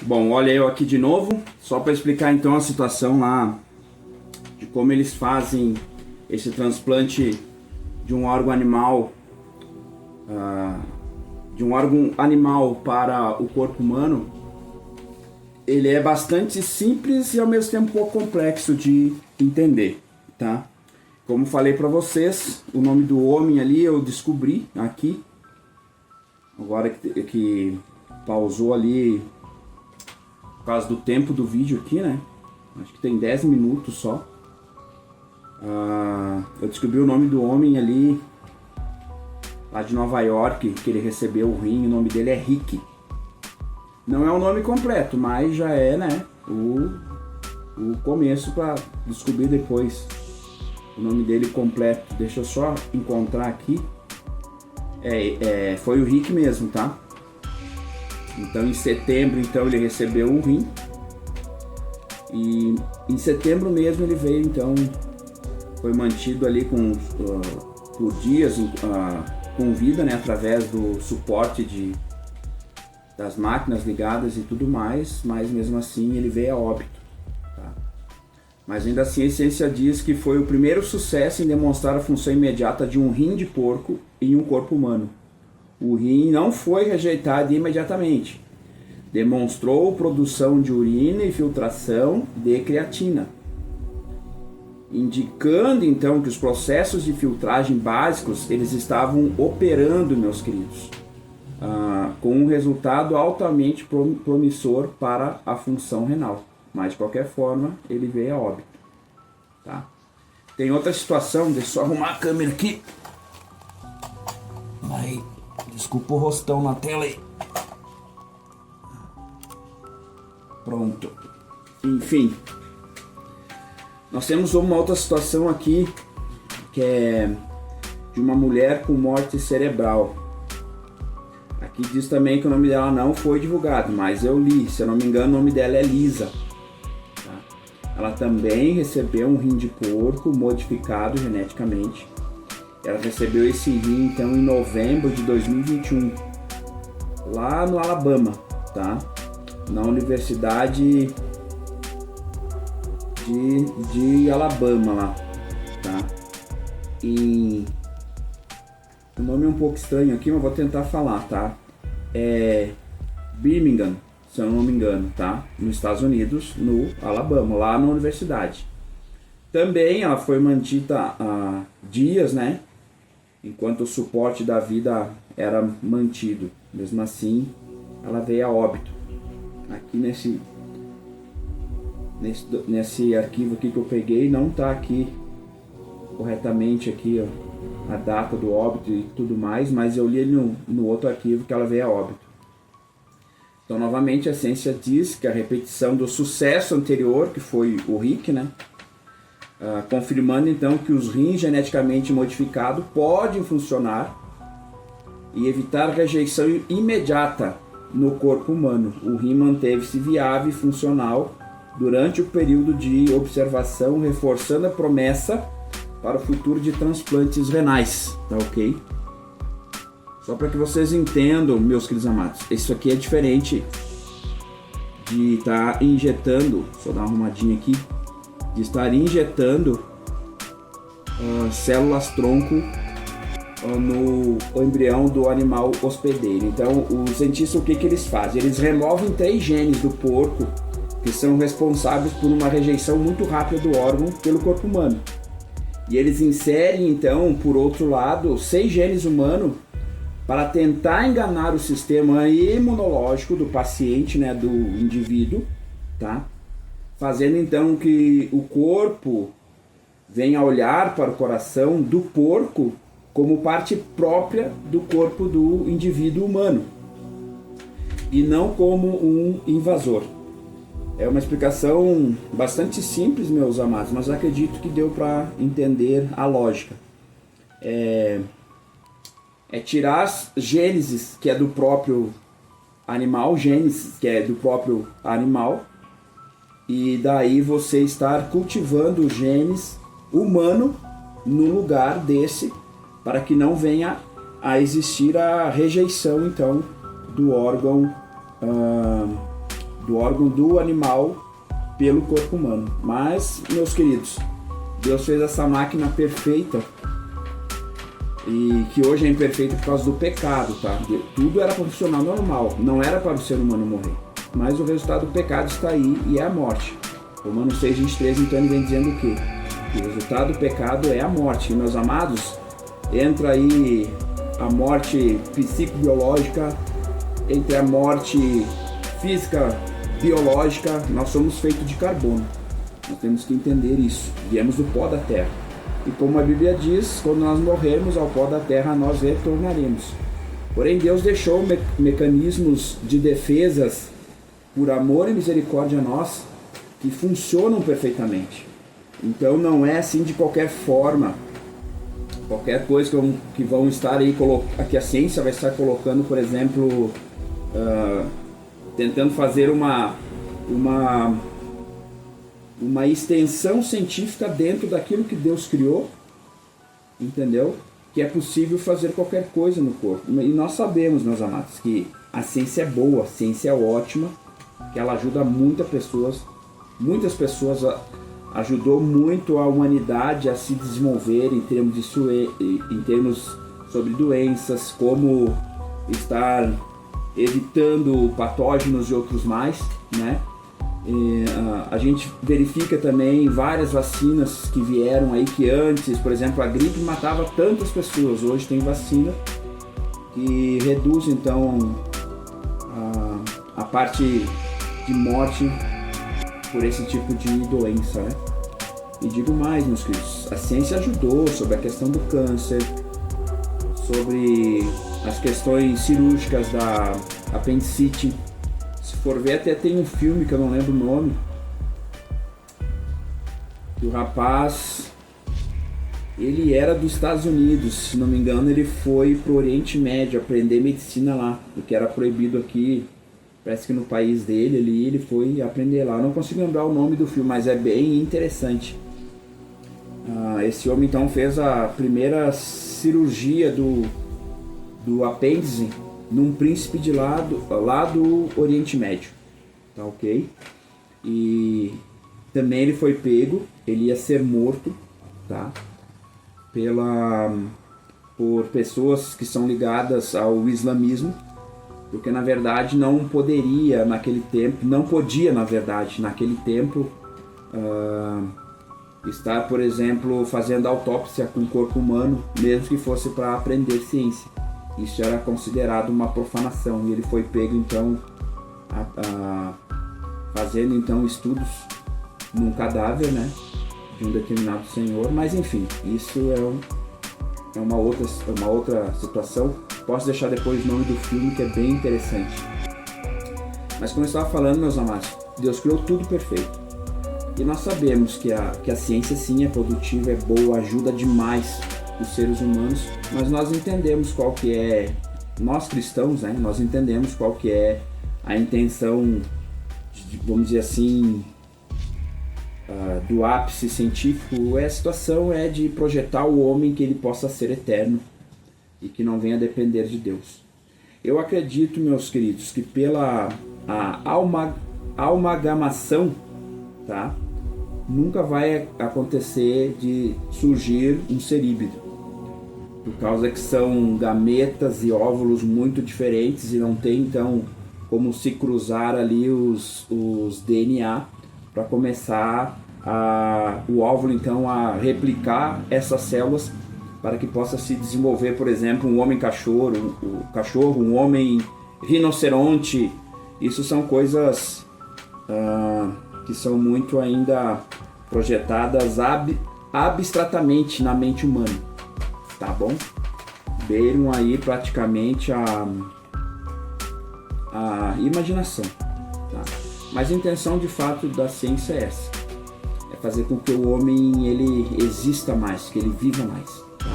Bom, olha eu aqui de novo, só para explicar então a situação lá de como eles fazem esse transplante de um órgão animal, para o corpo humano. Ele é bastante simples e ao mesmo tempo um pouco complexo de entender, tá? Como falei para vocês, o nome do homem ali eu descobri aqui, agora que pausou ali por causa do tempo do vídeo aqui, né? Acho que tem 10 minutos só. Eu descobri o nome do homem ali, lá de Nova York, que ele recebeu o rim. O nome dele é Rick. Não é o nome completo, mas já é, né, o começo para descobrir depois o nome dele completo. Deixa eu só encontrar aqui. Foi o Rick mesmo, tá? Então em setembro então ele recebeu o rim. E em setembro mesmo ele veio, então foi mantido ali por dias com vida, né, através do suporte das máquinas ligadas e tudo mais, mas mesmo assim ele veio a óbito, tá? Mas ainda assim a ciência diz que foi o primeiro sucesso em demonstrar a função imediata de um rim de porco em um corpo humano. O rim não foi rejeitado imediatamente. Demonstrou produção de urina e filtração de creatina, indicando então que os processos de filtragem básicos eles estavam operando, meus queridos, com um resultado altamente promissor para a função renal. Mas de qualquer forma ele veio a óbito, tá? Tem outra situação, deixa eu só arrumar a câmera aqui. Aí, desculpa o rostão na tela aí. Pronto. Enfim, nós temos uma outra situação aqui, que é de uma mulher com morte cerebral. Aqui diz também que o nome dela não foi divulgado, mas eu li, se eu não me engano o nome dela é Lisa, tá? Ela também recebeu um rim de porco modificado geneticamente. Ela recebeu esse rim então em novembro de 2021, lá no Alabama, tá? Na Universidade de Alabama lá, tá? E o nome é um pouco estranho aqui, mas vou tentar falar, tá? É Birmingham, se eu não me engano, tá? Nos Estados Unidos, no Alabama, lá na universidade. Também ela foi mantida há dias, né? Enquanto o suporte da vida era mantido. Mesmo assim, ela veio a óbito. Aqui nesse arquivo aqui que eu peguei, não tá aqui corretamente aqui, ó, a data do óbito e tudo mais, mas eu li no outro arquivo que ela veio a óbito. Então novamente a ciência diz que a repetição do sucesso anterior, que foi o Rick, né, confirmando então que os rins geneticamente modificados podem funcionar e evitar rejeição imediata no corpo humano. O rim manteve-se viável e funcional durante o período de observação, reforçando a promessa para o futuro de transplantes renais, tá ok? Só para que vocês entendam, meus queridos amados, isso aqui é diferente de estar injetando, só dar uma arrumadinha aqui, de estar injetando células tronco no embrião do animal hospedeiro. Então os cientistas, o que eles fazem? Eles removem 3 genes do porco que são responsáveis por uma rejeição muito rápida do órgão pelo corpo humano. E eles inserem então, por outro lado, 6 genes humanos para tentar enganar o sistema imunológico do paciente, né, do indivíduo, tá? Fazendo então que o corpo venha a olhar para o coração do porco como parte própria do corpo do indivíduo humano e não como um invasor. É uma explicação bastante simples, meus amados, mas acredito que deu para entender a lógica. É tirar as gênesis que é do próprio animal, e daí você estar cultivando os genes humano no lugar desse, para que não venha a existir a rejeição então do órgão do órgão do animal pelo corpo humano. Mas, meus queridos, Deus fez essa máquina perfeita, e que hoje é imperfeita por causa do pecado, tá? Tudo era para funcionar normal, não era para o ser humano morrer. Mas o resultado do pecado está aí, e é a morte. Romanos 6:23, então ele vem dizendo o quê? Que o resultado do pecado é a morte. E, meus amados, entra aí a morte psicobiológica, entre a morte física, biológica. Nós somos feitos de carbono. Nós temos que entender isso. Viemos do pó da terra. E como a Bíblia diz, quando nós morrermos ao pó da terra, nós retornaremos. Porém, Deus deixou mecanismos de defesas por amor e misericórdia a nós, que funcionam perfeitamente. Então não é assim de qualquer forma. Qualquer coisa que vão estar aí, que a ciência vai estar colocando, por exemplo, tentando fazer uma extensão científica dentro daquilo que Deus criou, entendeu? Que é possível fazer qualquer coisa no corpo. E nós sabemos, meus amados, que a ciência é boa, a ciência é ótima, que ela ajuda muitas pessoas, ajudou muito a humanidade a se desenvolver em termos sobre doenças, como estar evitando patógenos e outros mais, né? A gente verifica também várias vacinas que vieram aí, que antes, por exemplo, a gripe matava tantas pessoas. Hoje tem vacina que reduz então a parte de morte por esse tipo de doença, né? E digo mais, meus queridos, a ciência ajudou sobre a questão do câncer, sobre as questões cirúrgicas da apendicite. Se for ver, até tem um filme que eu não lembro o nome, que o rapaz, ele era dos Estados Unidos, se não me engano, ele foi pro Oriente Médio aprender medicina lá, porque era proibido aqui, parece que no país dele ali, ele foi aprender lá. Eu não consigo lembrar o nome do filme, mas é bem interessante. Esse homem então fez a primeira cirurgia do apêndice num príncipe de lá do Oriente Médio, tá ok? E também ele foi pego, ele ia ser morto, tá? Por pessoas que são ligadas ao islamismo, porque na verdade não podia naquele tempo estar, por exemplo, fazendo autópsia com o corpo humano, mesmo que fosse para aprender ciência. Isso era considerado uma profanação, e ele foi pego então fazendo então estudos num cadáver, né, de um determinado senhor. Mas enfim, isso é uma outra situação. Posso deixar depois o nome do filme, que é bem interessante. Mas como eu estava falando, meus amados, Deus criou tudo perfeito. E nós sabemos que a ciência sim é produtiva, é boa, ajuda demais os seres humanos, mas nós entendemos qual que é, nós cristãos, né, nós entendemos qual que é a intenção, vamos dizer assim, do ápice científico. A situação é de projetar o homem que ele possa ser eterno e que não venha depender de Deus. Eu acredito, meus queridos, que pela amalgamação, tá, nunca vai acontecer de surgir um ser híbrido, por causa que são gametas e óvulos muito diferentes e não tem então como se cruzar ali os DNA para começar o óvulo então a replicar essas células para que possa se desenvolver, por exemplo, um homem cachorro, um homem rinoceronte. Isso são coisas que são muito ainda projetadas abstratamente na mente humana, tá bom? Beiram aí praticamente a imaginação, tá? Mas a intenção de fato da ciência é essa, é fazer com que o homem ele exista mais, que ele viva mais, tá?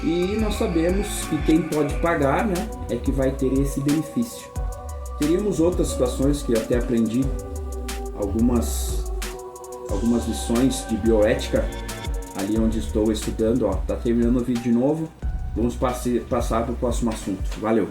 E nós sabemos que quem pode pagar, né, é que vai ter esse benefício. Teríamos outras situações que eu até aprendi, algumas lições de bioética ali onde estou estudando. Tá terminando o vídeo de novo, vamos passar para o próximo assunto. Valeu!